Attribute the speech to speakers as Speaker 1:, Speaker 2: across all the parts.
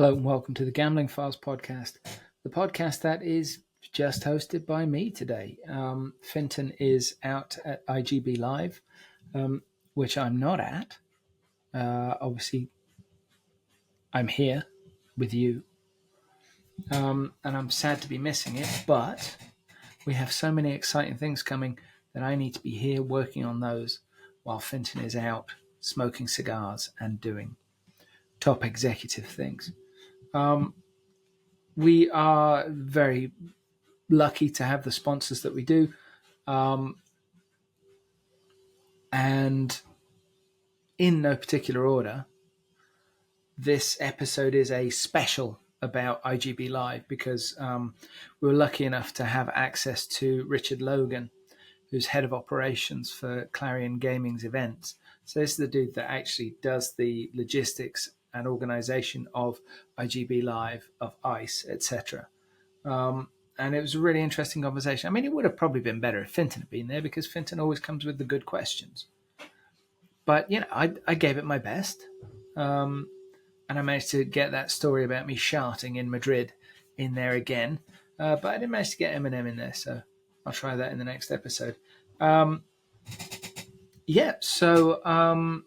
Speaker 1: Hello and welcome to the Gambling Files podcast, the podcast that is just hosted by me today. Finton is out at IGB Live, which I'm not at. Obviously, I'm here with you, and I'm sad to be missing it, but we have so many exciting things coming that I need to be here working on those while Finton is out smoking cigars and doing top executive things. We are very lucky to have the sponsors that we do. And in no particular order, this episode is a special about IGB Live because we were lucky enough to have access to Richard Logan, who's head of operations for Clarion Gaming's events. So this is the dude that actually does the logistics and organization of IGB Live, of ICE, etc. And it was a really interesting conversation. I mean, it would have probably been better if Finton had been there because Finton always comes with the good questions. But, I gave it my best. And I managed to get that story about me sharting in Madrid in there again. But I didn't manage to get Eminem in there, so I'll try that in the next episode. So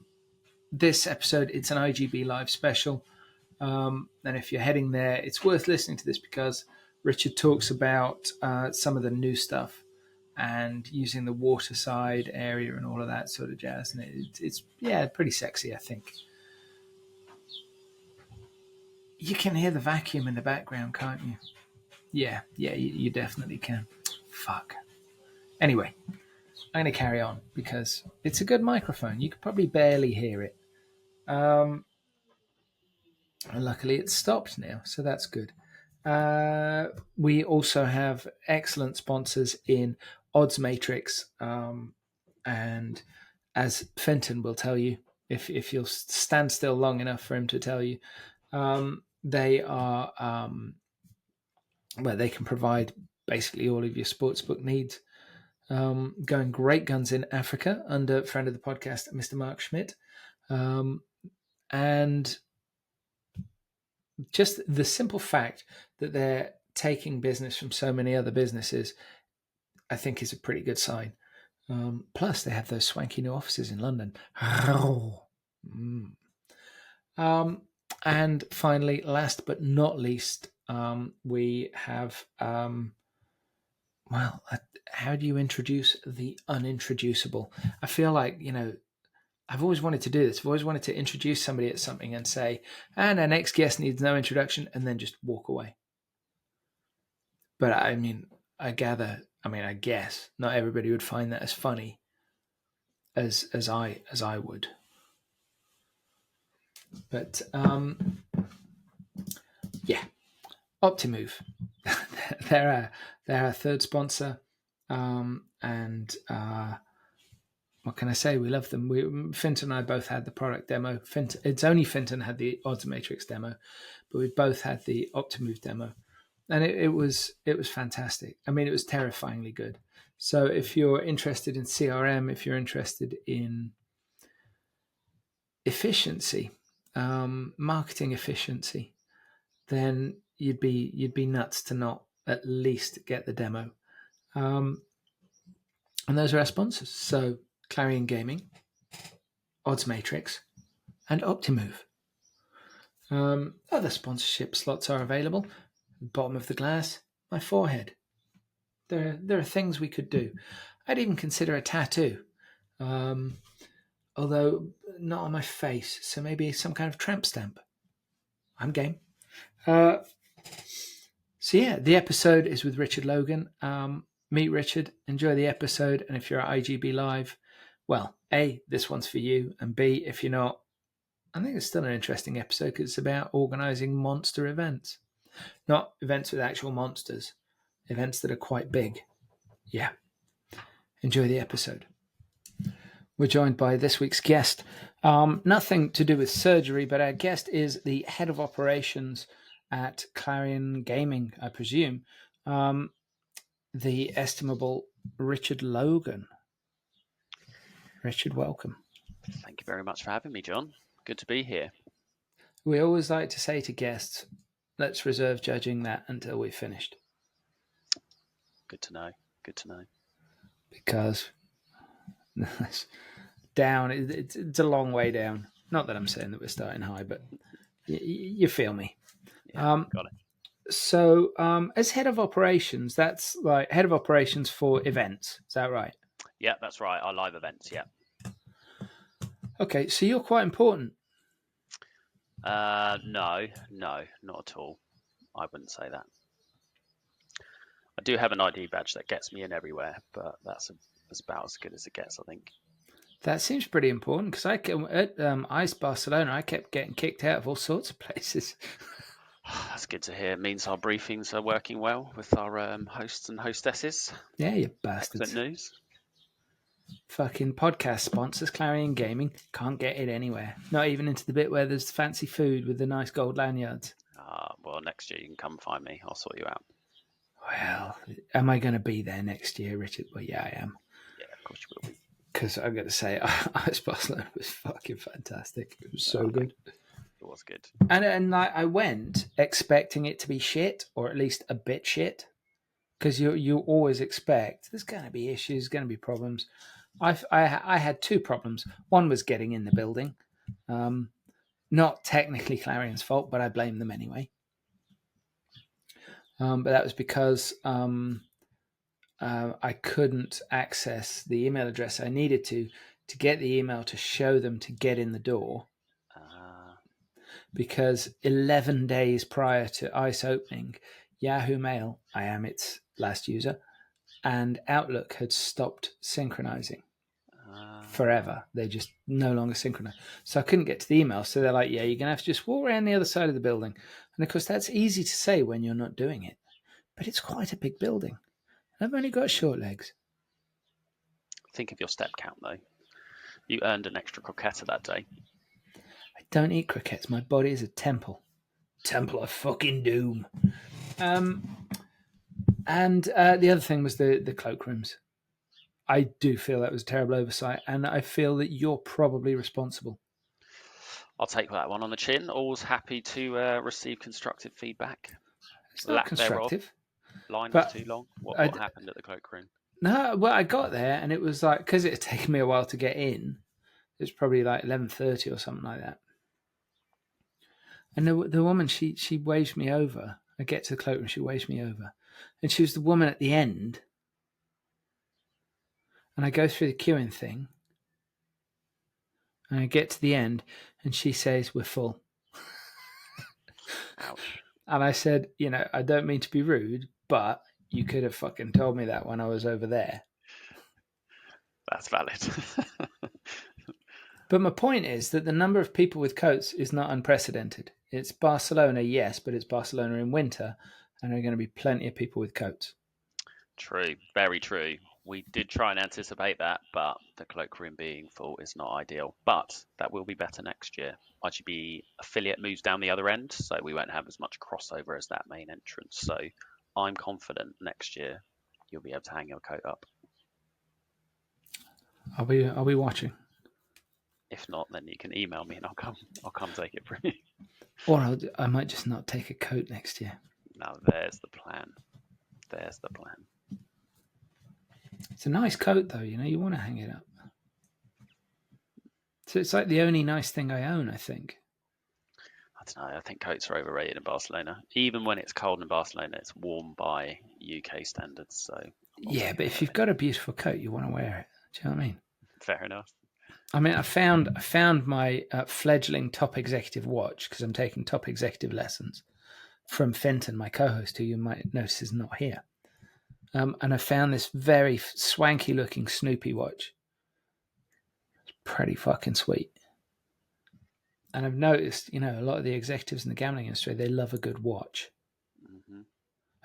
Speaker 1: this episode, it's an IGB Live special. And if you're heading there, it's worth listening to this because Richard talks about some of the new stuff and using the waterside area and all of that sort of jazz. And it's pretty sexy, I think. You can hear the vacuum in the background, can't you? Yeah, you definitely can. Fuck. Anyway, I'm going to carry on because it's a good microphone. You could probably barely hear it. And luckily it's stopped now, so that's good. We also have excellent sponsors in OddsMatrix, and as Fenton will tell you, if you'll stand still long enough for him to tell you, they are where they can provide basically all of your sportsbook needs. Going great guns in Africa under friend of the podcast, Mr. Mark Schmidt, and just the simple fact that they're taking business from so many other businesses, I think is a pretty good sign. Plus, they have those swanky new offices in London. And finally, last but not least, we have, how do you introduce the unintroducible? I feel like, I've always wanted to do this. I've always wanted to introduce somebody at something and say, and our next guest needs no introduction, and then just walk away. But I guess not everybody would find that as funny as I would. But Optimove. they're our third sponsor, and what can I say? We love them. Finton and I both had the product demo. It's only Finton had the OddsMatrix demo, but we both had the Optimove demo, and it was fantastic. I mean, it was terrifyingly good. So if you're interested in CRM, if you're interested in efficiency, marketing efficiency, then you'd be nuts to not at least get the demo. And those are our sponsors. So Clarion Gaming, OddsMatrix, and Optimove. Other sponsorship slots are available. Bottom of the glass, my forehead. There are things we could do. I'd even consider a tattoo, although not on my face. So maybe some kind of tramp stamp. I'm game. The episode is with Richard Logan. Meet Richard, enjoy the episode, and if you're at IGB Live, well, A, this one's for you, and B, if you're not, I think it's still an interesting episode because it's about organising monster events. Not events with actual monsters, events that are quite big. Yeah. Enjoy the episode. We're joined by this week's guest. Nothing to do with surgery, but our guest is the head of operations at Clarion Gaming, I presume. The estimable Richard Logan. Richard, welcome.
Speaker 2: Thank you very much for having me, John. Good to be here.
Speaker 1: We always like to say to guests, let's reserve judging that until we've finished.
Speaker 2: Good to know. Good to know.
Speaker 1: Because down, it's a long way down. Not that I'm saying that we're starting high, but you feel me.
Speaker 2: Yeah, got it.
Speaker 1: So, as head of operations, that's like head of operations for events. Is that right?
Speaker 2: Yeah, that's right. Our live events. Yeah.
Speaker 1: Okay, so you're quite important.
Speaker 2: No, not at all. I wouldn't say that. I do have an ID badge that gets me in everywhere, but that's about as good as it gets, I think.
Speaker 1: That seems pretty important because at ICE Barcelona, I kept getting kicked out of all sorts of places.
Speaker 2: That's good to hear. It means our briefings are working well with our hosts and hostesses.
Speaker 1: Yeah, you bastards.
Speaker 2: Excellent news.
Speaker 1: Fucking podcast sponsors, Clarion Gaming, can't get it anywhere. Not even into the bit where there's fancy food with the nice gold lanyards.
Speaker 2: Well, next year you can come find me. I'll sort you out.
Speaker 1: Well, am I going to be there next year, Richard? Well, yeah, I am.
Speaker 2: Yeah, of course you will be.
Speaker 1: Because I've got to say, ICE Barcelona was fucking fantastic. It was so good.
Speaker 2: It was good.
Speaker 1: And like I went expecting it to be shit, or at least a bit shit. Because you always expect there's going to be issues, going to be problems. I had two problems. One was getting in the building. Not technically Clarion's fault, but I blame them anyway. But that was because I couldn't access the email address I needed to get the email to show them to get in the door. Because 11 days prior to ICE opening, Yahoo Mail, I am its last user, and Outlook had stopped synchronizing forever. They just no longer synchronize. So I couldn't get to the email. So they're like, yeah, you're going to have to just walk around the other side of the building. And of course, that's easy to say when you're not doing it. But it's quite a big building. I've only got short legs.
Speaker 2: Think of your step count, though. You earned an extra croqueta that day.
Speaker 1: I don't eat croquettes. My body is a temple. Temple of fucking doom. And the other thing was the cloakrooms. I do feel that was a terrible oversight, and I feel that you're probably responsible.
Speaker 2: I'll take that one on the chin. Always happy to receive constructive feedback.
Speaker 1: It's not constructive.
Speaker 2: Line was too long. What happened at the cloakroom?
Speaker 1: No, well, I got there, and it was like, because it had taken me a while to get in, it was probably like 11:30 or something like that. And the woman, she waves me over. I get to the cloakroom, she waves me over. And she was the woman at the end. And I go through the queuing thing. And I get to the end, and she says, we're full.
Speaker 2: Ouch.
Speaker 1: And I said, I don't mean to be rude, but you could have fucking told me that when I was over there.
Speaker 2: That's valid.
Speaker 1: But my point is that the number of people with coats is not unprecedented. It's Barcelona, yes, but it's Barcelona in winter, and there are going to be plenty of people with coats.
Speaker 2: True, very true. We did try and anticipate that, but the cloakroom being full is not ideal. But that will be better next year. IGB affiliate moves down the other end, so we won't have as much crossover as that main entrance. So I'm confident next year you'll be able to hang your coat up.
Speaker 1: Are we watching?
Speaker 2: If not, then you can email me and I'll come take it from you.
Speaker 1: Or I might just not take a coat next year.
Speaker 2: Now there's the plan. There's the plan.
Speaker 1: It's a nice coat, though. You want to hang it up. So it's like the only nice thing I own, I think.
Speaker 2: I don't know. I think coats are overrated in Barcelona. Even when it's cold in Barcelona, it's warm by UK standards. So
Speaker 1: yeah, but if you've got a beautiful coat, you want to wear it. Do you know what I mean?
Speaker 2: Fair enough.
Speaker 1: I mean, I found my fledgling top executive watch because I'm taking top executive lessons from Fenton, my co-host, who you might notice is not here. And I found this very swanky looking Snoopy watch. It's pretty fucking sweet. And I've noticed, a lot of the executives in the gambling industry, they love a good watch.
Speaker 2: Mm-hmm.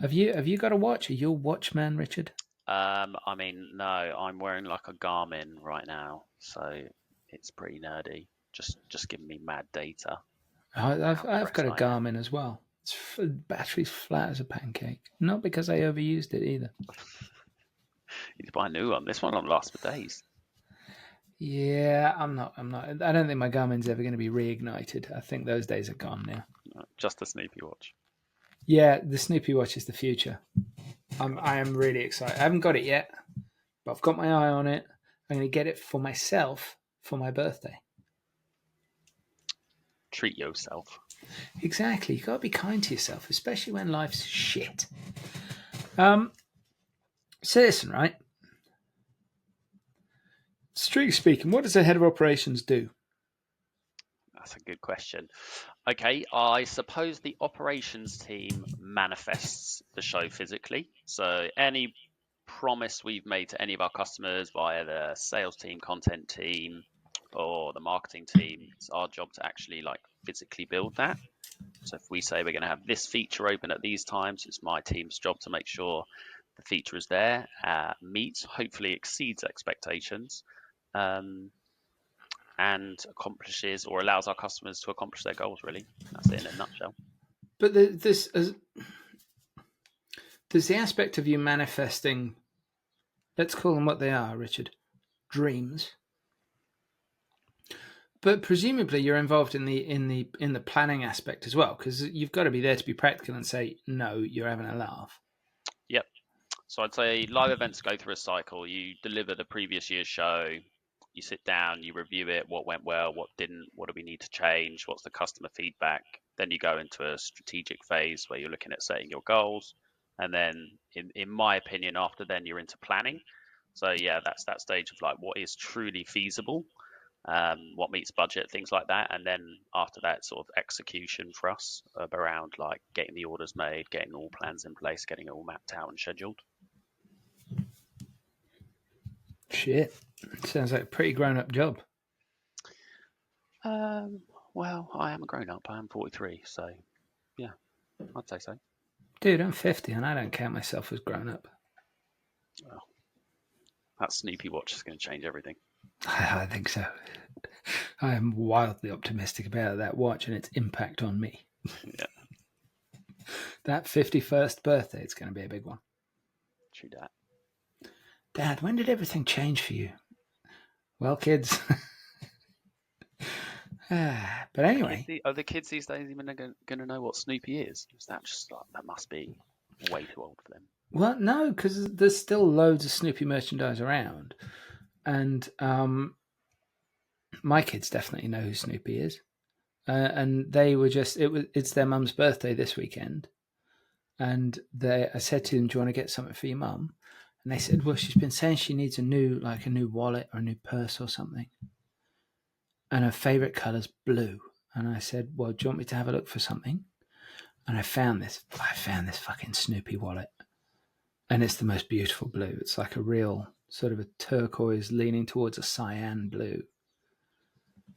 Speaker 1: Have you got a watch? Are you a watchman, Richard?
Speaker 2: I mean, no, I'm wearing like a Garmin right now, so it's pretty nerdy. Just giving me mad data.
Speaker 1: I've got a Garmin as well. Battery's flat as a pancake. Not because I overused it either.
Speaker 2: You need to buy a new one. This one will last for days.
Speaker 1: Yeah, I'm not. I don't think my Garmin's ever going to be reignited. I think those days are gone now.
Speaker 2: Just the Snoopy watch.
Speaker 1: Yeah, the Snoopy watch is the future.
Speaker 2: Got it.
Speaker 1: I am really excited. I haven't got it yet, but I've got my eye on it. I'm going to get it for myself for my birthday.
Speaker 2: Treat yourself.
Speaker 1: Exactly. You got to be kind to yourself, especially when life's shit. So listen, right? Strictly speaking, what does a head of operations do?
Speaker 2: That's a good question. Okay, I suppose the operations team manifests the show physically. So any promise we've made to any of our customers via the sales team, content team, or the marketing team, it's our job to actually like physically build that. So if we say we're going to have this feature open at these times, it's my team's job to make sure the feature is there, meets, hopefully exceeds expectations, um, and accomplishes or allows our customers to accomplish their goals. Really, that's it in a nutshell.
Speaker 1: But there's the aspect of you manifesting. Let's call them what they are, Richard. Dreams. But presumably you're involved in the planning aspect as well, because you've got to be there to be practical and say no, you're having a laugh.
Speaker 2: Yep. So I'd say live events go through a cycle. You deliver the previous year's show, you sit down, you review it, what went well, what didn't, what do we need to change, what's the customer feedback. Then you go into a strategic phase where you're looking at setting your goals. And then, in my opinion, after then you're into planning. So yeah, that's that stage of like what is truly feasible, what meets budget, things like that. And then after that, sort of execution for us around like getting the orders made, getting all plans in place, getting it all mapped out and scheduled.
Speaker 1: Shit. Sounds like a pretty grown up job.
Speaker 2: Well, I am a grown up. I am 43, so yeah, I'd say so.
Speaker 1: Dude, I'm 50 and I don't count myself as grown up.
Speaker 2: Well, that Snoopy watch is going to change everything.
Speaker 1: I think so. I am wildly optimistic about that watch and its impact on me.
Speaker 2: Yeah,
Speaker 1: That 51st birthday, it's going to be a big one.
Speaker 2: true that.
Speaker 1: Dad, when did everything change for you? Well, kids. But anyway.
Speaker 2: Are the kids these days even going to know what Snoopy is? Is that just like, that must be way too old for them?
Speaker 1: Well, no, because there's still loads of Snoopy merchandise around. And my kids definitely know who Snoopy is. And they were it's their mum's birthday this weekend. And I said to them, do you want to get something for your mum? And they said, well, she's been saying she needs a new wallet or a new purse or something. And her favourite colour's blue. And I said, well, do you want me to have a look for something? And I found this fucking Snoopy wallet. And it's the most beautiful blue. It's like a real sort of a turquoise leaning towards a cyan blue.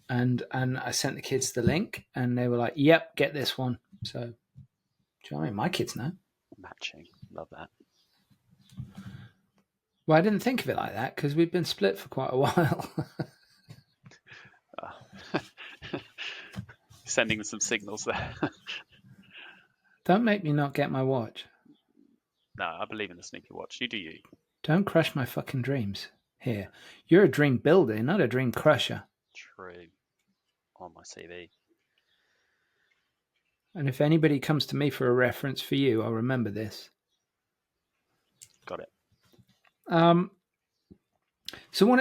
Speaker 1: And I sent the kids the link and they were like, yep, get this one. So, do you know what I mean? My kids know.
Speaker 2: Matching. Love that.
Speaker 1: Well, I didn't think of it like that because we've been split for quite a while.
Speaker 2: Sending some signals there.
Speaker 1: Don't make me not get my watch.
Speaker 2: No, I believe in the Snoopy watch. You do you.
Speaker 1: Don't crush my fucking dreams. Here, you're a dream builder, not a dream crusher.
Speaker 2: True. On my CV.
Speaker 1: And if anybody comes to me for a reference for you, I'll remember this.
Speaker 2: Got it.
Speaker 1: So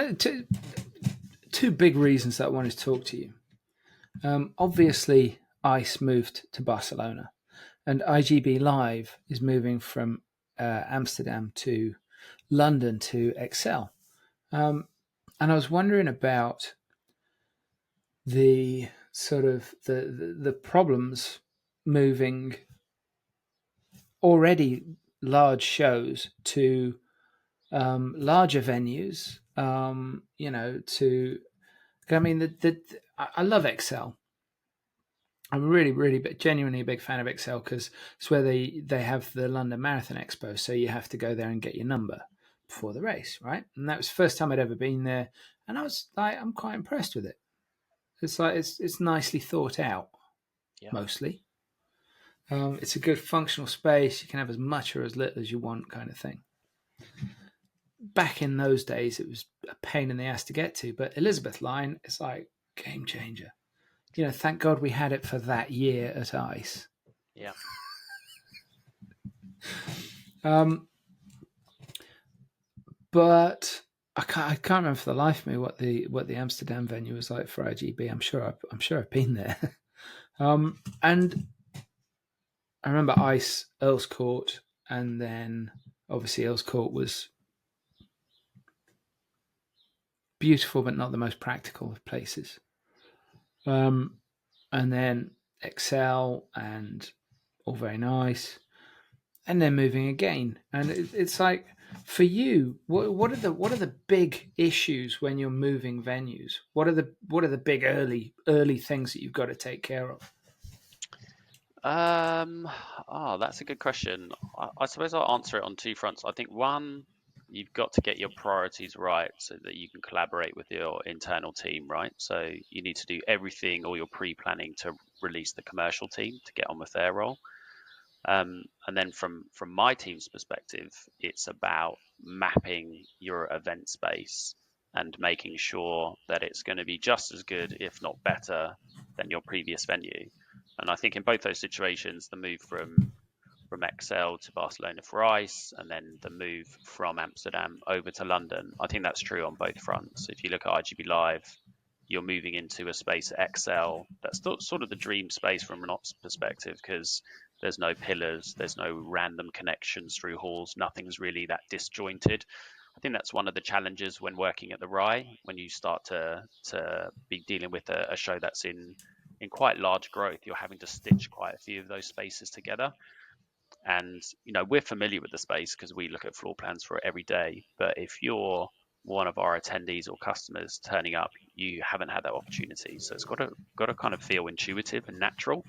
Speaker 1: two big reasons that I wanted to talk to you. Obviously, ICE moved to Barcelona, and IGB Live is moving from Amsterdam to London to Excel. And I was wondering about the sort of the problems moving already large shows to larger venues. I mean, I love Excel. I'm really genuinely a big fan of Excel because it's where they have the London Marathon Expo, so you have to go there and get your number before the race, right? And that was the first time I'd ever been there, and I was like, I'm quite impressed with it. It's like it's nicely thought out,
Speaker 2: Yeah.
Speaker 1: mostly. It's a good functional space. You can have as much or as little as you want, kind of thing. back in those days, it was a pain in the ass to get to. But Elizabeth Line is like game changer. Thank God we had it for that year at ICE.
Speaker 2: Yeah.
Speaker 1: But I can't remember for the life of me what the Amsterdam venue was like for IGB. I'm sure I've been there. And I remember ICE, Earl's Court, and then obviously Earl's Court was beautiful, but not the most practical of places. And then Excel, and all very nice, and then moving again. And it's like, for you, what are the big issues when you're moving venues? What are the big early things that you've got to take care of?
Speaker 2: That's a good question. I suppose I'll answer it on two fronts. I think one, you've got to get your priorities right so that you can collaborate with your internal team, right? So you need to do everything, or your pre-planning to release the commercial team to get on with their role. And then from my team's perspective, it's about mapping your event space and making sure that it's going to be just as good, if not better, than your previous venue. And I think in both those situations, the move from Excel to Barcelona for ICE, and then the move from Amsterdam over to London, I think that's true on both fronts. If you look at IGB Live, you're moving into a space at Excel that's sort of the dream space from an ops perspective, because there's no pillars, there's no random connections through halls, nothing's really that disjointed. I think that's one of the challenges when working at the Rye, when you start to be dealing with a show that's in quite large growth. You're having to stitch quite a few of those spaces together. And we're familiar with the space because we look at floor plans for it every day. But if you're one of our attendees or customers turning up, you haven't had that opportunity. So it's got to kind of feel intuitive and natural.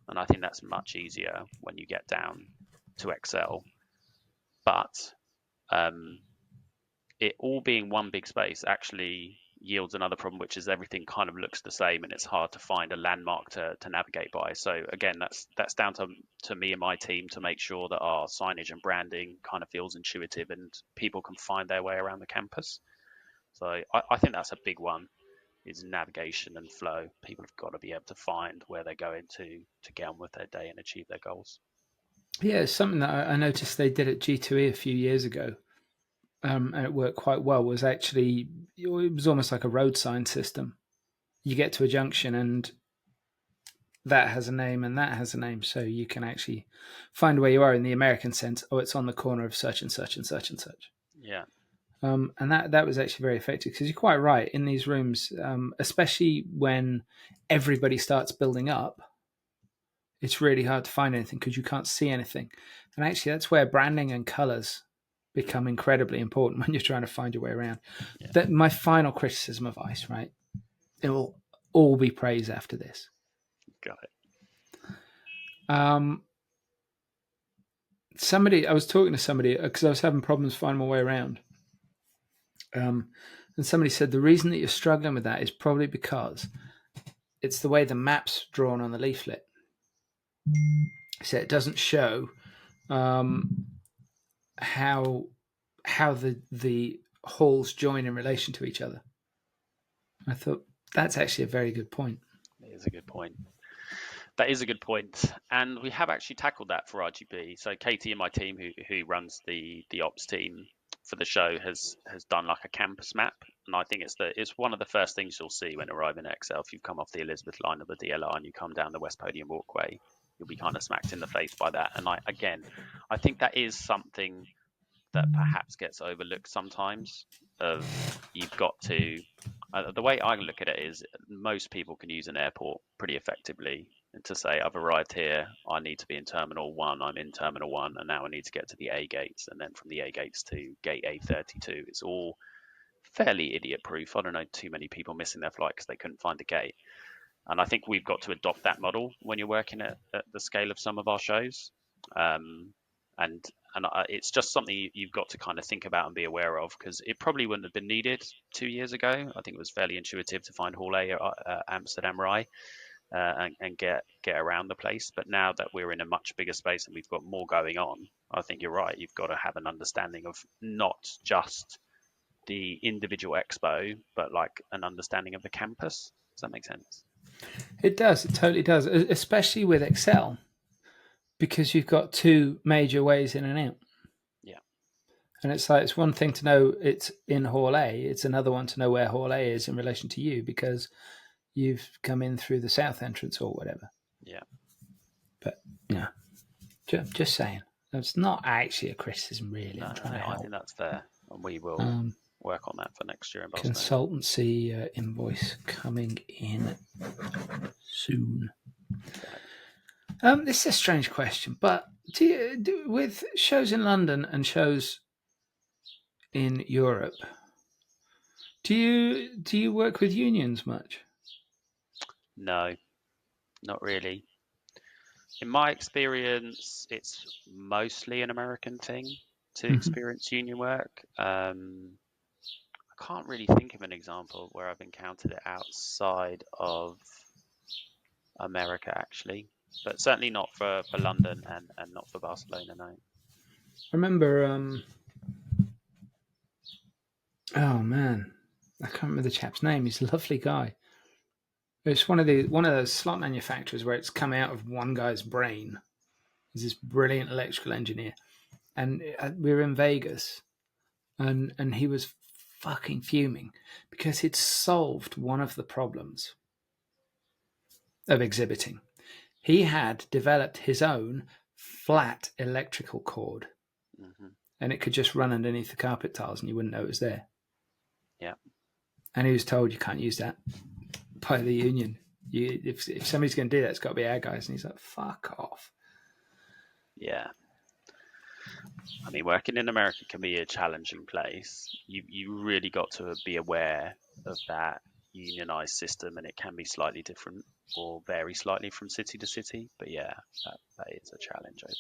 Speaker 2: And I think that's much easier when you get down to Excel. But it all being one big space actually yields another problem, which is everything kind of looks the same, and it's hard to find a landmark to navigate by. So again, that's down to me and my team to make sure that our signage and branding kind of feels intuitive and people can find their way around the campus. So I think that's a big one, is navigation and flow. People have got to be able to find where they're going to get on with their day and achieve their goals.
Speaker 1: Yeah, it's something that I noticed they did at G2E a few years ago, and it worked quite well. Was actually, it was almost like a road sign system. You get to a junction, and that has a name and that has a name, so you can actually find where you are in the American sense. Oh, it's on the corner of such and such and such and such.
Speaker 2: Yeah.
Speaker 1: And that was actually very effective, because you're quite right, in these rooms, especially when everybody starts building up, it's really hard to find anything because you can't see anything. And actually, that's where branding and colors become incredibly important when you're trying to find your way around.
Speaker 2: Yeah.
Speaker 1: That my final criticism of ICE, right? It will all be praise after this.
Speaker 2: Got it.
Speaker 1: I was talking to somebody because I was having problems finding my way around. And somebody said the reason that you're struggling with that is probably because it's the way the map's drawn on the leaflet. So it doesn't show how the halls join in relation to each other. I thought that's actually a very good point.
Speaker 2: It is a good point. That is a good point, and we have actually tackled that for RGB. So Katie and my team, who runs the ops team for the show, has done like a campus map, and I think it's one of the first things you'll see when arriving at Excel. If you've come off the Elizabeth line or the DLR and you come down the West Podium Walkway, you'll be kind of smacked in the face by that. And I think that is something that perhaps gets overlooked sometimes. Of you've got to the way I look at it is most people can use an airport pretty effectively. And to say, I've arrived here, I need to be in Terminal 1, I'm in Terminal 1, and now I need to get to the A gates, and then from the A gates to Gate A32. It's all fairly idiot-proof. I don't know too many people missing their flight because they couldn't find the gate. And I think we've got to adopt that model when you're working at the scale of some of our shows. And it's just something you've got to kind of think about and be aware of, because it probably wouldn't have been needed 2 years ago. I think it was fairly intuitive to find Hall A at Amsterdam Rye. and get around the place. But now that we're in a much bigger space and we've got more going on, I think you're right. You've got to have an understanding of not just the individual expo, but like an understanding of the campus. Does that make sense?
Speaker 1: It does. It totally does, especially with Excel, because you've got two major ways in and out.
Speaker 2: Yeah.
Speaker 1: And it's like, it's one thing to know it's in Hall A. It's another one to know where Hall A is in relation to you because you've come in through the south entrance or whatever.
Speaker 2: Yeah.
Speaker 1: But yeah, just saying. It's not actually a criticism, really.
Speaker 2: No,
Speaker 1: I'm trying to
Speaker 2: I
Speaker 1: help.
Speaker 2: think that's fair, and we will work on that for next year in Barcelona.
Speaker 1: Consultancy invoice coming in soon. This is a strange question, but with shows in London and shows in Europe, do you work with unions much?
Speaker 2: No, not really. In my experience, it's mostly an American thing to experience union work. I can't really think of an example where I've encountered it outside of America, actually, but certainly not for London and not for Barcelona, no.
Speaker 1: I remember, oh man, I can't remember the chap's name. He's a lovely guy. It's one of those slot manufacturers where it's come out of one guy's brain. He's this brilliant electrical engineer, and we were in Vegas, and he was fucking fuming because he'd solved one of the problems of exhibiting. He had developed his own flat electrical cord, and it could just run underneath the carpet tiles, and you wouldn't know it was there.
Speaker 2: Yeah.
Speaker 1: And he was told you can't use that by the union. If somebody's going to do that, it's got to be our guys. And he's like, fuck off.
Speaker 2: Yeah. I mean, working in America can be a challenging place. You really got to be aware of that unionized system, and it can be slightly different or vary slightly from city to city. But yeah, that is a challenge over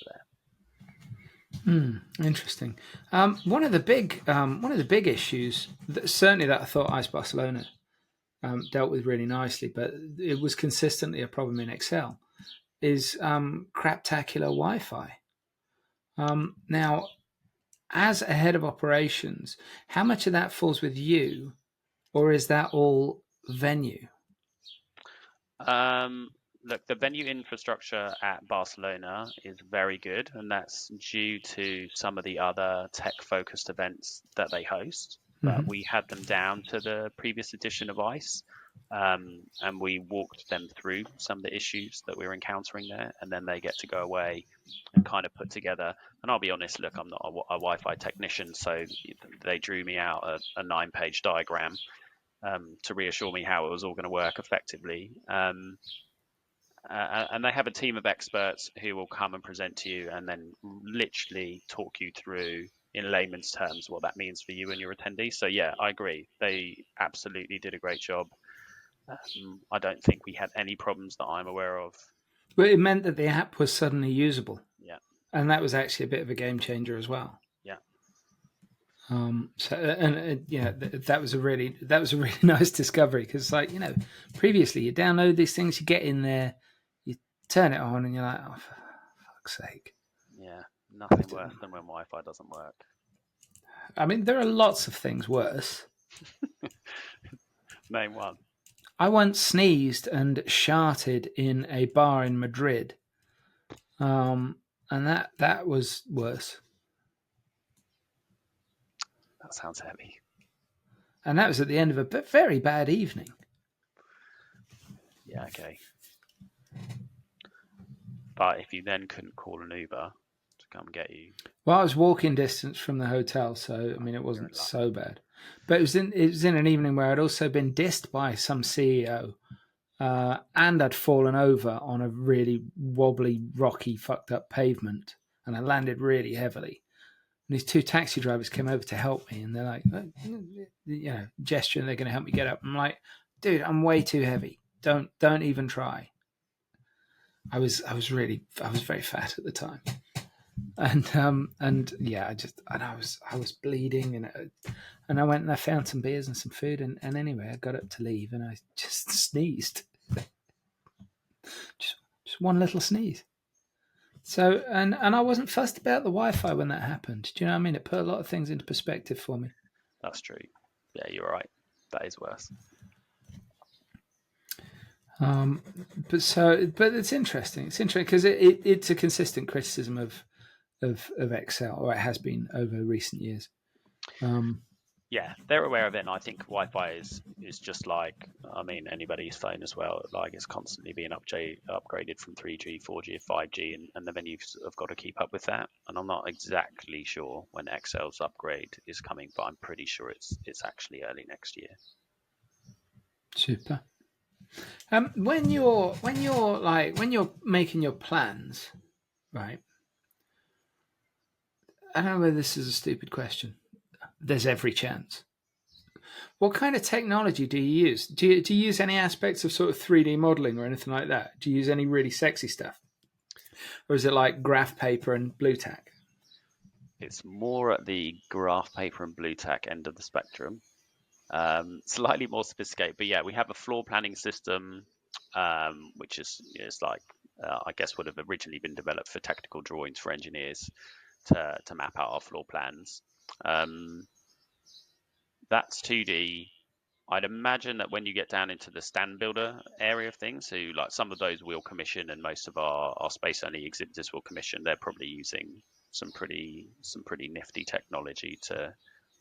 Speaker 2: there.
Speaker 1: Interesting. One of the big issues, certainly that I thought ICE Barcelona dealt with really nicely, but it was consistently a problem in Excel, is craptacular Wi-Fi. Now, as a head of operations, how much of that falls with you, or is that all venue?
Speaker 2: Look, the venue infrastructure at Barcelona is very good, and that's due to some of the other tech-focused events that they host. But we had them down to the previous edition of ICE, and we walked them through some of the issues that we were encountering there, and then they get to go away and kind of put together. And I'll be honest, look, I'm not a Wi-Fi technician, so they drew me out a 9-page diagram to reassure me how it was all going to work effectively. And they have a team of experts who will come and present to you and then literally talk you through in layman's terms what that means for you and your attendees. So yeah, I agree. They absolutely did a great job. I don't think we had any problems that I'm aware of.
Speaker 1: But it meant that the app was suddenly usable.
Speaker 2: Yeah.
Speaker 1: And that was actually a bit of a game changer as well.
Speaker 2: Yeah.
Speaker 1: That was a really nice discovery because, like, previously you download these things, you get in there, you turn it on, and you're like, oh, for fuck's sake.
Speaker 2: Yeah, nothing worse than when Wi-Fi doesn't work.
Speaker 1: I mean, there are lots of things worse.
Speaker 2: Name one.
Speaker 1: I once sneezed and sharted in a bar in Madrid, and that was worse.
Speaker 2: That sounds heavy.
Speaker 1: And that was at the end of a very bad evening.
Speaker 2: Yeah, okay. But if you then couldn't call an Uber to come get you.
Speaker 1: Well, I was walking distance from the hotel, so I mean it wasn't so bad. But it was in an evening where I'd also been dissed by some CEO, and I'd fallen over on a really wobbly, rocky, fucked up pavement, and I landed really heavily. And these two taxi drivers came over to help me, and they're like, gesturing, they're going to help me get up. I'm like, dude, I'm way too heavy. Don't even try. I was very fat at the time, and yeah, I was bleeding, and I went and I found some beers and some food, and anyway, I got up to leave, and I just sneezed. Just one little sneeze. So, and I wasn't fussed about the Wi-Fi when that happened. Do you know what I mean? It put a lot of things into perspective for me.
Speaker 2: That's true. Yeah, you're right. That is worse.
Speaker 1: But it's interesting. It's interesting because it's a consistent criticism of Excel, or it has been over recent years.
Speaker 2: Yeah, they're aware of it, and I think Wi-Fi is just like, I mean, anybody's phone as well. Like, it's constantly being upgraded from 3G, 4G, 5G, and then you've sort of got to keep up with that. And I'm not exactly sure when Excel's upgrade is coming, but I'm pretty sure it's actually early next year.
Speaker 1: Super. When you're making your plans, right? I don't know whether this is a stupid question. There's every chance. What kind of technology do you use? Do you use any aspects of sort of 3D modeling or anything like that? Do you use any really sexy stuff? Or is it like graph paper and blue tack?
Speaker 2: It's more at the graph paper and blue tack end of the spectrum. Slightly more sophisticated, but yeah, we have a floor planning system, which is like, I guess would have originally been developed for technical drawings for engineers to map out our floor plans. That's 2D. I'd imagine that when you get down into the stand builder area of things, so like some of those we'll commission, and most of our space only exhibitors will commission, they're probably using some pretty nifty technology to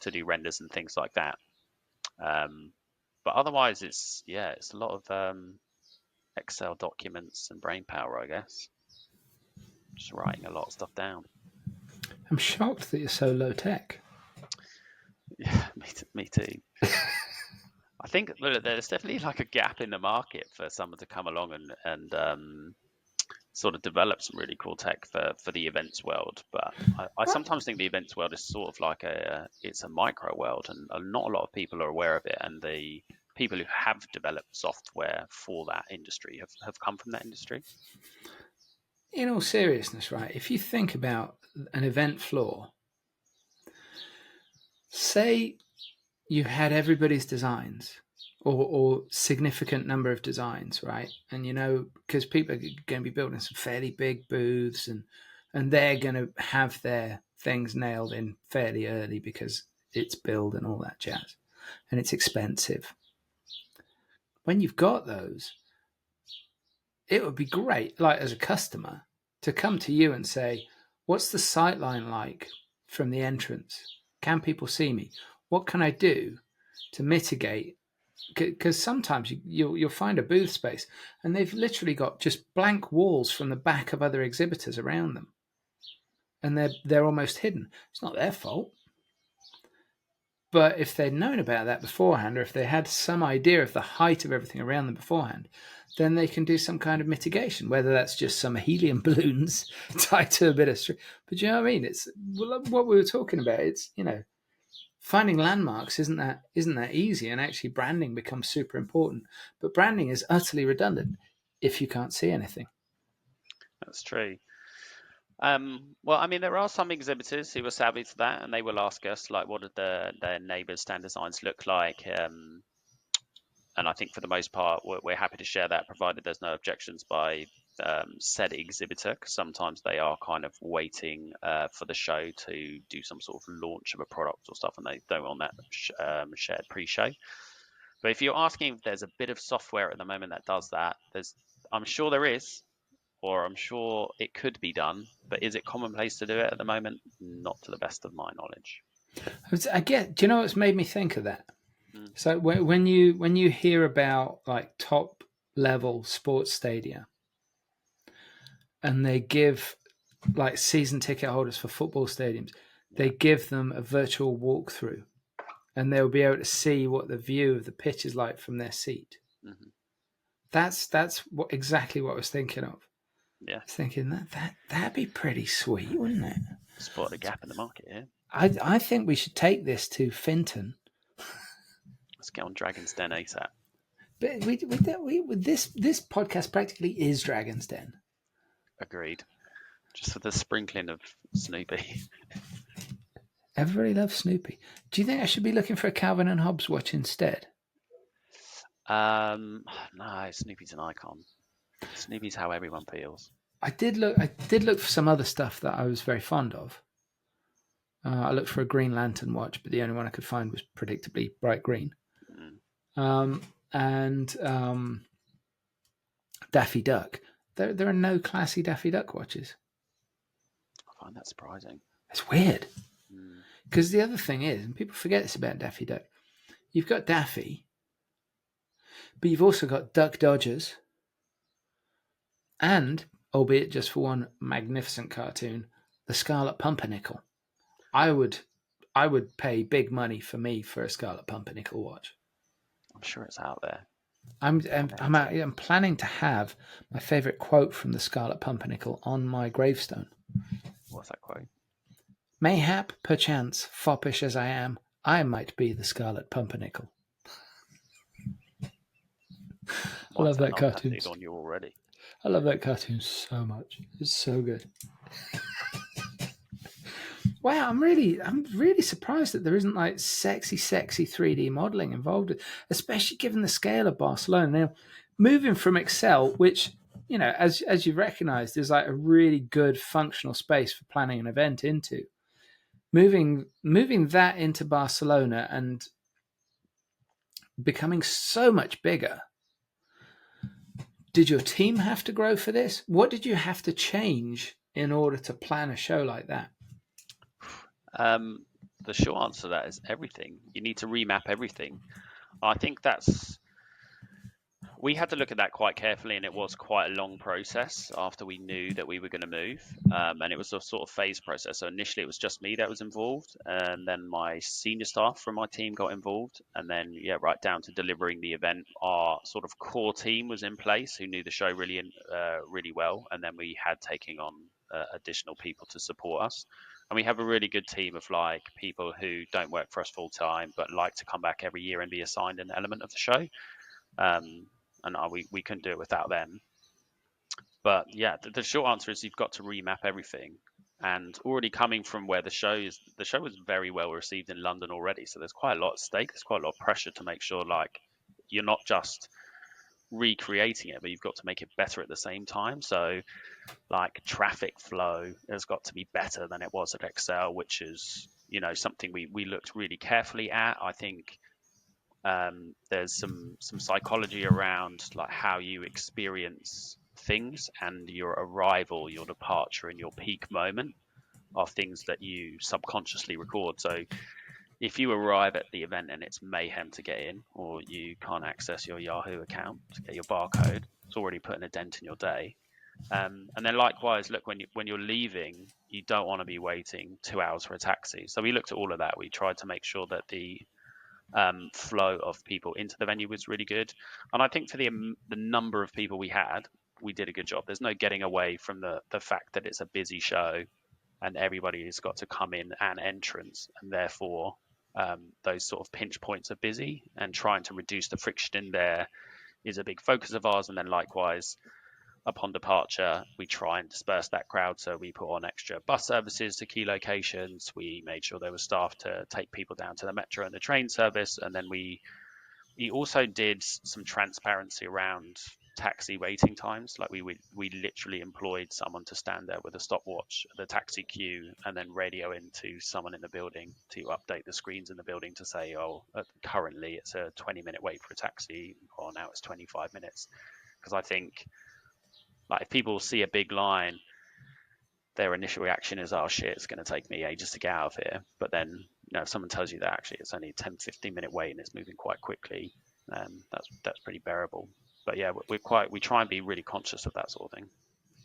Speaker 2: do renders and things like that. But otherwise, it's a lot of Excel documents and brain power, I guess. Just writing a lot of stuff down.
Speaker 1: I'm shocked that you're so low tech.
Speaker 2: Yeah, me too. I think there's definitely like a gap in the market for someone to come along and sort of develop some really cool tech for the events world. But I sometimes think the events world is sort of like it's a micro world, and not a lot of people are aware of it. And the people who have developed software for that industry have come from that industry.
Speaker 1: In all seriousness, right, if you think about an event floor, say you had everybody's designs or significant number of designs, right? And because people are going to be building some fairly big booths, and they're going to have their things nailed in fairly early because it's build and all that jazz, and it's expensive. When you've got those, it would be great, like as a customer, to come to you and say, what's the sightline like from the entrance? Can people see me? What can I do to mitigate? Because sometimes you'll find a booth space and they've literally got just blank walls from the back of other exhibitors around them, and they're almost hidden. It's not their fault. But if they'd known about that beforehand, or if they had some idea of the height of everything around them beforehand, then they can do some kind of mitigation, whether that's just some helium balloons tied to a bit of string. But you know what I mean? It's what we were talking about. It's, finding landmarks isn't that easy, and actually branding becomes super important. But branding is utterly redundant if you can't see anything.
Speaker 2: That's true. Well, I mean, there are some exhibitors who are savvy to that, and they will ask us, like, what did their neighbours' stand designs look like? And I think for the most part, we're happy to share that, provided there's no objections by said exhibitor, because sometimes they are kind of waiting for the show to do some sort of launch of a product or stuff, and they don't want that shared pre-show. But if you're asking if there's a bit of software at the moment that does that, I'm sure there is, or I'm sure it could be done, but is it commonplace to do it at the moment? Not to the best of my knowledge.
Speaker 1: Do you know what's made me think of that? So when you hear about like top level sports stadia, and they give like season ticket holders for football stadiums, they give them a virtual walkthrough, and they'll be able to see what the view of the pitch is like from their seat.
Speaker 2: Mm-hmm.
Speaker 1: That's exactly what I was thinking of.
Speaker 2: Yeah,
Speaker 1: I was thinking that'd be pretty sweet, wouldn't it?
Speaker 2: Spot a gap in the market here.
Speaker 1: I think we should take this to Finton.
Speaker 2: Let's get on Dragon's Den ASAP.
Speaker 1: But this podcast practically is Dragon's Den.
Speaker 2: Agreed. Just for the sprinkling of Snoopy.
Speaker 1: Everybody loves Snoopy. Do you think I should be looking for a Calvin and Hobbes watch instead?
Speaker 2: No, Snoopy's an icon. Snoopy's how everyone feels.
Speaker 1: I did look for some other stuff that I was very fond of. I looked for a Green Lantern watch, but the only one I could find was predictably bright green.
Speaker 2: Mm,
Speaker 1: And Daffy Duck. There are no classy Daffy Duck watches.
Speaker 2: I find that surprising.
Speaker 1: It's weird.
Speaker 2: Mm.
Speaker 1: Because the other thing is, and people forget this about Daffy Duck, you've got Daffy, but you've also got Duck Dodgers, and, albeit just for one magnificent cartoon, the Scarlet Pumpernickel. I would pay big money for a Scarlet Pumpernickel watch.
Speaker 2: I'm sure it's out there.
Speaker 1: I'm planning to have my favourite quote from the Scarlet Pumpernickel on my gravestone.
Speaker 2: What's that quote?
Speaker 1: Mayhap, perchance, foppish as I am, I might be the Scarlet Pumpernickel. I love that cartoon.
Speaker 2: On you already.
Speaker 1: I love that cartoon so much. It's so good. Wow, I'm really surprised that there isn't like sexy 3D modeling involved, especially given the scale of Barcelona. Now, moving from Excel, which, you know, as you recognized, is like a really good functional space for planning an event into. Moving that into Barcelona and becoming so much bigger. Did your team have to grow for this? What did you have to change in order to plan a show like that?
Speaker 2: The short answer to that is everything. You need to remap everything. I think we had to look at that quite carefully, and it was quite a long process after we knew that we were going to move. And it was a sort of phase process. So initially, it was just me that was involved, and then my senior staff from my team got involved, and then right down to delivering the event. Our sort of core team was in place who knew the show really well, and then we had taken on additional people to support us. And we have a really good team of like people who don't work for us full time, but like to come back every year and be assigned an element of the show. And we couldn't do it without them. But yeah, the short answer is you've got to remap everything. And already coming from where the show was very well received in London already. So there's quite a lot at stake. There's quite a lot of pressure to make sure like you're not just recreating it, but you've got to make it better at the same time. So like traffic flow has got to be better than it was at Excel, which is, something we looked really carefully at. I think there's some psychology around like how you experience things, and your arrival, your departure, and your peak moment are things that you subconsciously record. So if you arrive at the event and it's mayhem to get in, or you can't access your Yahoo account to get your barcode, it's already putting a dent in your day. And then likewise, look, when you're leaving, you don't want to be waiting 2 hours for a taxi. So we looked at all of that. We tried to make sure that the flow of people into the venue was really good. And I think for the number of people we had, we did a good job. There's no getting away from the fact that it's a busy show and everybody has got to come in and entrance, and therefore those sort of pinch points are busy, and trying to reduce the friction in there is a big focus of ours. And then likewise, upon departure, we try and disperse that crowd. So we put on extra bus services to key locations. We made sure there was staff to take people down to the metro and the train service. And then we also did some transparency around taxi waiting times. Like we literally employed someone to stand there with a stopwatch at the taxi queue, and then radio into someone in the building to update the screens in the building to say, oh, currently it's a 20-minute wait for a taxi, or now it's 25 minutes. Because I think, like, if people see a big line, their initial reaction is, oh shit, it's going to take me ages to get out of here. But then, if someone tells you that actually it's only a 10, 15-minute wait and it's moving quite quickly, that's pretty bearable. But yeah, we try and be really conscious of that sort of thing.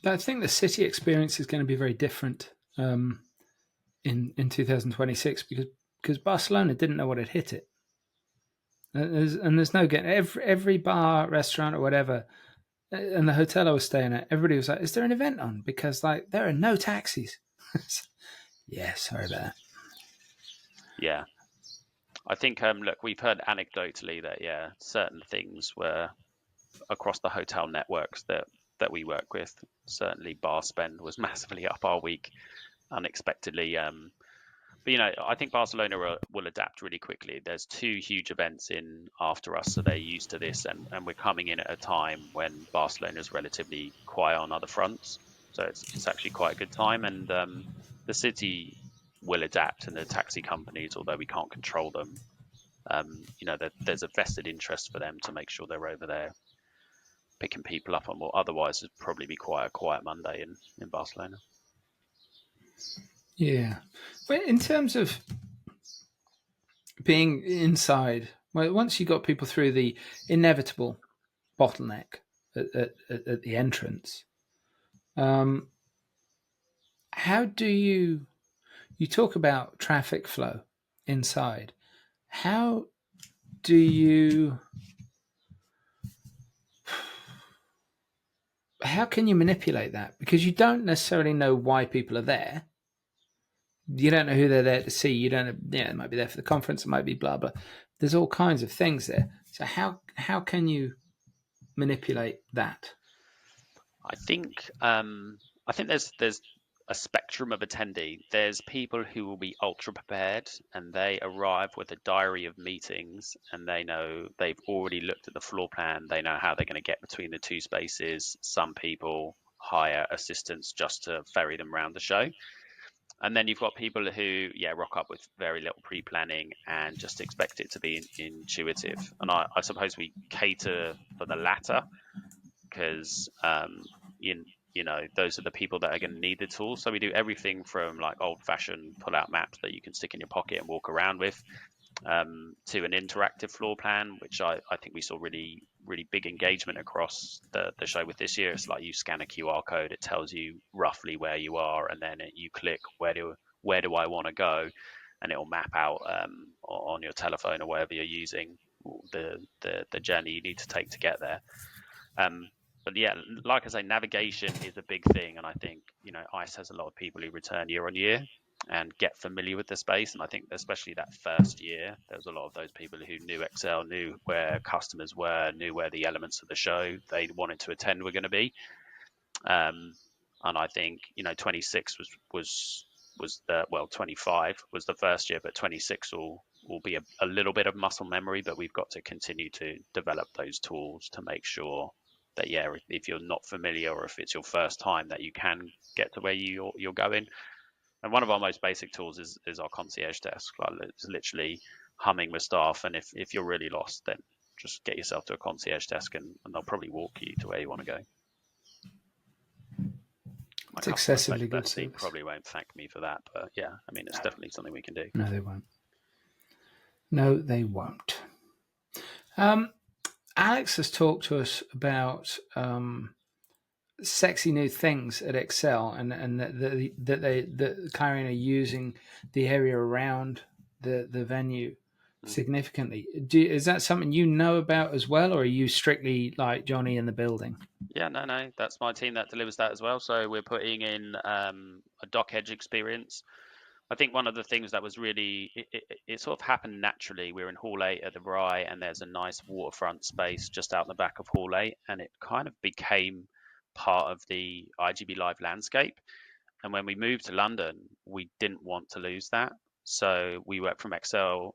Speaker 1: I think the city experience is going to be very different in 2026 because Barcelona didn't know what had hit it. And there's no getting every bar, restaurant, or whatever, and the hotel I was staying at, everybody was like, "Is there an event on?" Because like there are no taxis. Yeah, sorry about that.
Speaker 2: Yeah, I think look, we've heard anecdotally that certain things were across the hotel networks that we work with. Certainly, bar spend was massively up our week, unexpectedly. But I think Barcelona will adapt really quickly. There's two huge events in after us, so they're used to this, and we're coming in at a time when Barcelona is relatively quiet on other fronts. So it's actually quite a good time, and the city will adapt, and the taxi companies, although we can't control them, there's a vested interest for them to make sure they're over there picking people up on what otherwise would probably be quite a quiet Monday in Barcelona.
Speaker 1: Yeah. But in terms of being inside, well, once you got people through the inevitable bottleneck at the entrance, how do you talk about traffic flow inside? How do you how can you manipulate that? Because you don't necessarily know why people are there. You don't know who they're there to see. You don't know, they might be there for the conference, it might be blah blah. There's all kinds of things there. So how can you manipulate that?
Speaker 2: I think there's a spectrum of attendee. There's people who will be ultra prepared and they arrive with a diary of meetings and they know they've already looked at the floor plan. They know how they're going to get between the two spaces. Some people hire assistants just to ferry them around the show. And then you've got people who, rock up with very little pre-planning and just expect it to be intuitive. And I suppose we cater for the latter because those are the people that are going to need the tools. So we do everything from like old-fashioned pull-out maps that you can stick in your pocket and walk around with, to an interactive floor plan, which I think we saw really really big engagement across the show with this year. It's like you scan a QR code, it tells you roughly where you are, and then you click where do I want to go, and it will map out on your telephone or whatever you're using the journey you need to take to get there. But yeah, like I say, navigation is a big thing, and I think ICE has a lot of people who return year on year and get familiar with the space. And I think especially that first year, there was a lot of those people who knew Excel, knew where customers were, knew where the elements of the show they wanted to attend were going to be. And I think 26 was the 25 was the first year, but 26 will be a little bit of muscle memory. But we've got to continue to develop those tools to make sure that if you're not familiar or if it's your first time, that you can get to where you're going. And one of our most basic tools is our concierge desk. Like, it's literally humming with staff, and if you're really lost, then just get yourself to a concierge desk and they'll probably walk you to where you want to go. My
Speaker 1: It's excessively good
Speaker 2: team
Speaker 1: service.
Speaker 2: probably won't thank me for that, but yeah, I mean, it's definitely something we can do.
Speaker 1: No, they won't. No, they won't. Alex has talked to us about sexy new things at Excel, and that Clarion are using the area around the venue significantly. Is that something you know about as well, or are you strictly like Johnny in the building?
Speaker 2: Yeah, no, that's my team that delivers that as well. So we're putting in a dock edge experience. I think one of the things that was really, it sort of happened naturally. We're in Hall 8 at the Rye, and there's a nice waterfront space just out the back of Hall 8, and it kind of became part of the IGB Live landscape. And when we moved to London, we didn't want to lose that. So we worked from Excel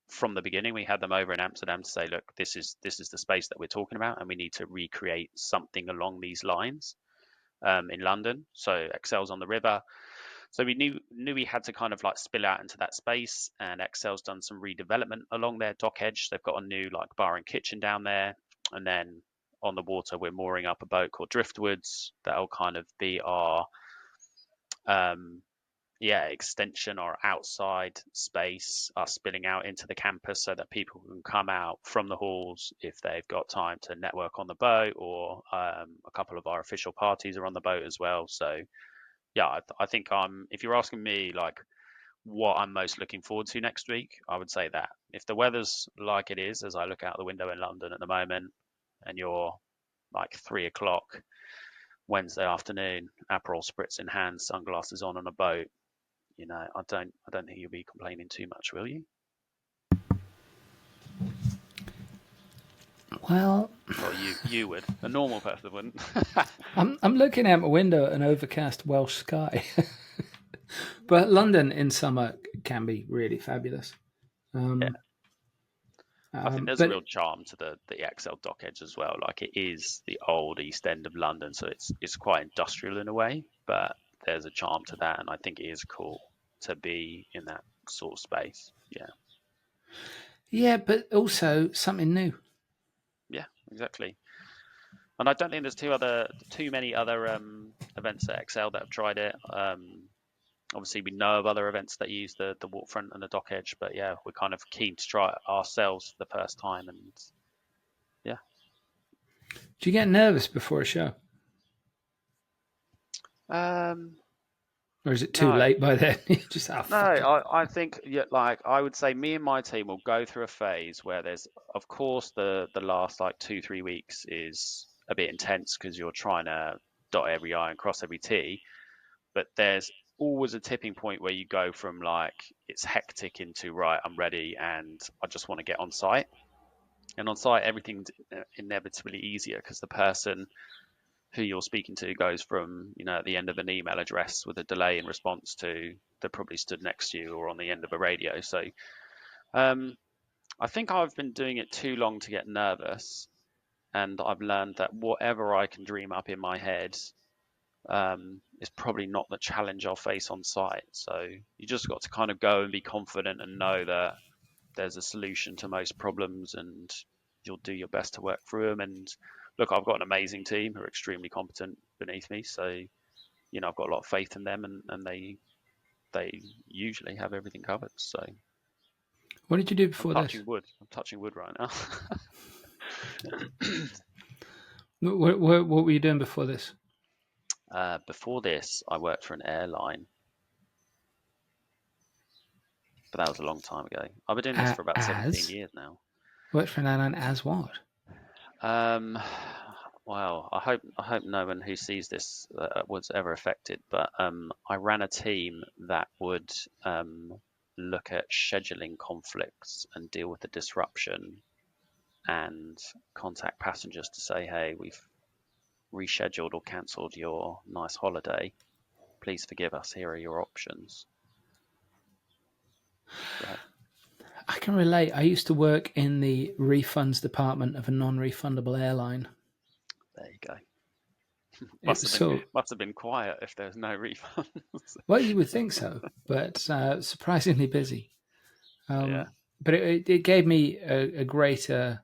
Speaker 2: from the beginning. We had them over in Amsterdam to say, look, this is the space that we're talking about, and we need to recreate something along these lines in London. So Excel's on the river. So we knew we had to kind of like spill out into that space, and Excel's done some redevelopment along their dock edge. They've got a new like bar and kitchen down there, and then on the water we're mooring up a boat called Driftwoods that'll kind of be our extension or outside space, are spilling out into the campus so that people can come out from the halls if they've got time to network on the boat, or a couple of our official parties are on the boat as well. So yeah, I think if you're asking me like what I'm most looking forward to next week, I would say that if the weather's like it is, as I look out the window in London at the moment, and you're like 3 o'clock Wednesday afternoon, Aperol spritz in hand, sunglasses on a boat, I don't think you'll be complaining too much, will you?
Speaker 1: Well,
Speaker 2: or you would. A normal person wouldn't.
Speaker 1: I'm looking out my window at an overcast Welsh sky. But London in summer can be really fabulous.
Speaker 2: Yeah.
Speaker 1: Um,
Speaker 2: I think there's a real
Speaker 1: but
Speaker 2: charm to the XL dock edge as well. Like it is the old East End of London, so it's quite industrial in a way, but there's a charm to that, and I think it is cool to be in that sort of space. Yeah,
Speaker 1: yeah, but also something new.
Speaker 2: yeah, exactly. And I don't think there's too many other events at XL that have tried it. Obviously, we know of other events that use the waterfront and the dock edge, but yeah, we're kind of keen to try it ourselves for the first time, and yeah.
Speaker 1: Do you get nervous before a show,
Speaker 2: Um,
Speaker 1: or is it too
Speaker 2: no,
Speaker 1: late by then? You just
Speaker 2: No,
Speaker 1: fuck it.
Speaker 2: I think yeah, like I would say me and my team will go through a phase where there's of course the last like 2 3 weeks is a bit intense because you're trying to dot every I and cross every T, but there's always a tipping point where you go from like it's hectic into right, I'm ready and I just want to get on site. And on site everything's inevitably easier because the person who you're speaking to goes from, at the end of an email address with a delay in response to they're probably stood next to you or on the end of a radio. So um, I think I've been doing it too long to get nervous. And I've learned that whatever I can dream up in my head is probably not the challenge I'll face on site. So you just got to kind of go and be confident and know that there's a solution to most problems and you'll do your best to work through them. And look, I've got an amazing team who are extremely competent beneath me. So, I've got a lot of faith in them and they usually have everything covered. So
Speaker 1: What did you do
Speaker 2: I'm
Speaker 1: before this?
Speaker 2: touching wood. I'm touching wood right now.
Speaker 1: What were you doing before this?
Speaker 2: Before this, I worked for an airline, but that was a long time ago. I've been doing this for about 17
Speaker 1: As
Speaker 2: years now.
Speaker 1: worked for an airline as what?
Speaker 2: Um, well, I hope no one who sees this was ever affected, but I ran a team that would look at scheduling conflicts and deal with the disruption and contact passengers to say, hey, we've rescheduled or cancelled your nice holiday. Please forgive us. Here are your options. So,
Speaker 1: I can relate. I used to work in the refunds department of a non-refundable airline.
Speaker 2: there you go.
Speaker 1: It was so
Speaker 2: Must have been quiet if there's no refunds.
Speaker 1: well, you would think so, but surprisingly busy.
Speaker 2: Yeah.
Speaker 1: But it gave me a greater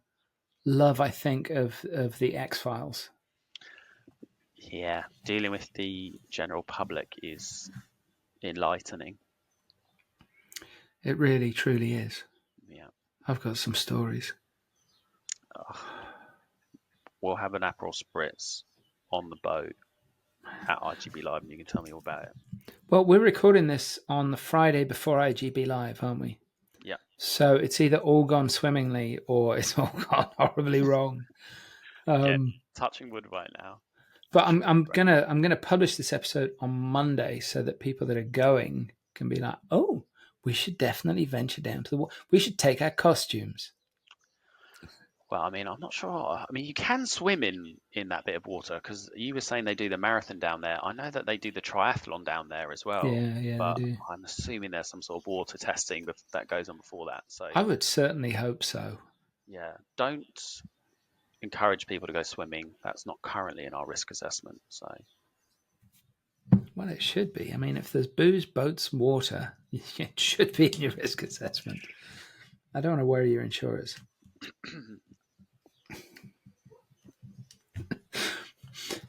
Speaker 1: love, I think, of the X Files.
Speaker 2: Yeah, dealing with the general public is enlightening.
Speaker 1: It really, truly is.
Speaker 2: Yeah.
Speaker 1: I've got some stories.
Speaker 2: Ugh. We'll have an Aperol Spritz on the boat at IGB Live and you can tell me all about it.
Speaker 1: Well, we're recording this on the Friday before IGB Live, aren't we?
Speaker 2: Yeah.
Speaker 1: So it's either all gone swimmingly or it's all gone horribly wrong.
Speaker 2: Yeah. Touching wood right now.
Speaker 1: But
Speaker 2: Should be
Speaker 1: I'm
Speaker 2: great.
Speaker 1: gonna publish this episode on Monday so that people that are going can be like, oh, we should definitely venture down to the water. We should take our costumes.
Speaker 2: Well, I mean, I'm not sure. I mean, you can swim in that bit of water because you were saying they do the marathon down there. I know that they do the triathlon down there as well,
Speaker 1: Yeah, they
Speaker 2: but
Speaker 1: do.
Speaker 2: I'm assuming there's some sort of water testing that goes on before that. So,
Speaker 1: I would certainly hope so.
Speaker 2: yeah, don't encourage people to go swimming. That's not currently in our risk assessment. So,
Speaker 1: Well, it should be. I mean, if there's booze, boats, water, it should be in your risk assessment. I don't want to worry your insurers.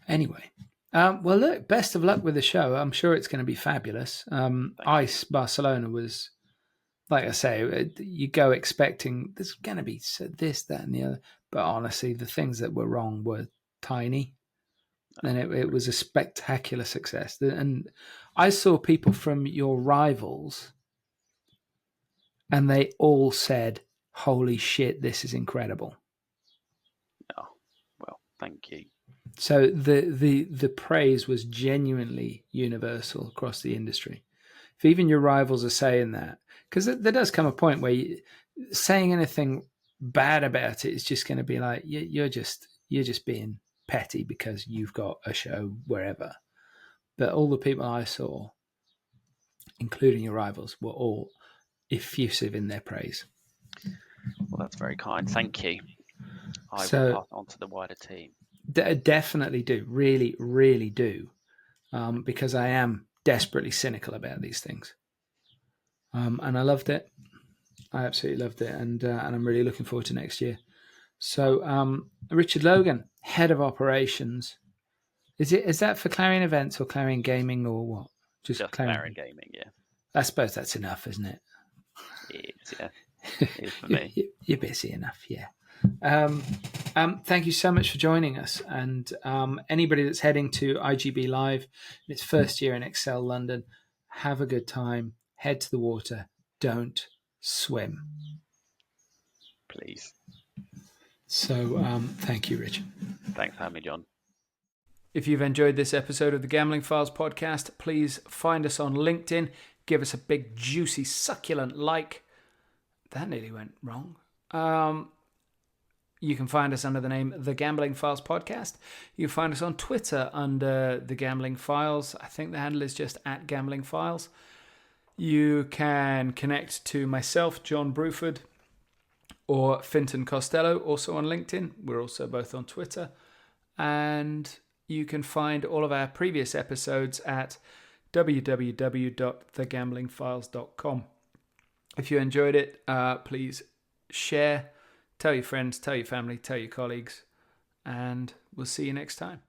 Speaker 1: Anyway, well, look, best of luck with the show. I'm sure it's going to be fabulous.
Speaker 2: thank you.
Speaker 1: ICE Barcelona was, like I say, you go expecting there's going to be this, that, and the other. But honestly, the things that were wrong were tiny. And it was a spectacular success. And I saw people from your rivals, and they all said, holy shit, this is incredible.
Speaker 2: Oh, well, thank you.
Speaker 1: So the praise was genuinely universal across the industry. If even your rivals are saying that, because there does come a point where saying anything bad about it is just going to be like you're just being petty because you've got a show wherever. But all the people I saw including your rivals, were all effusive in their praise.
Speaker 2: Well, that's very kind. Thank you. I will
Speaker 1: So
Speaker 2: pass on to the wider team.
Speaker 1: definitely do, really, really do, because I am desperately cynical about these things. And I loved it. I absolutely loved it, and I'm really looking forward to next year. So, Richard Logan, head of operations. Is that for Clarion Events or Clarion Gaming or what? Just
Speaker 2: Just
Speaker 1: Clarion.
Speaker 2: Clarion Gaming, yeah.
Speaker 1: I suppose that's enough, isn't it?
Speaker 2: It is, yeah. It is for me.
Speaker 1: You're busy enough, yeah. Thank you so much for joining us. And anybody that's heading to IGB Live in its first year in Excel London, have a good time. Head to the water. Don't swim.
Speaker 2: Please.
Speaker 1: So thank you, Richard.
Speaker 2: Thanks for having me, John.
Speaker 1: If you've enjoyed this episode of the Gambling Files podcast, please find us on LinkedIn. Give us a big, juicy, succulent like. That nearly went wrong. You can find us under the name The Gambling Files Podcast. You can find us on Twitter under The Gambling Files. I think the handle is just @GamblingFiles. You can connect to myself, John Bruford, or Finton Costello, also on LinkedIn. We're also both on Twitter. And you can find all of our previous episodes at www.thegamblingfiles.com. If you enjoyed it, please share, tell your friends, tell your family, tell your colleagues, and we'll see you next time.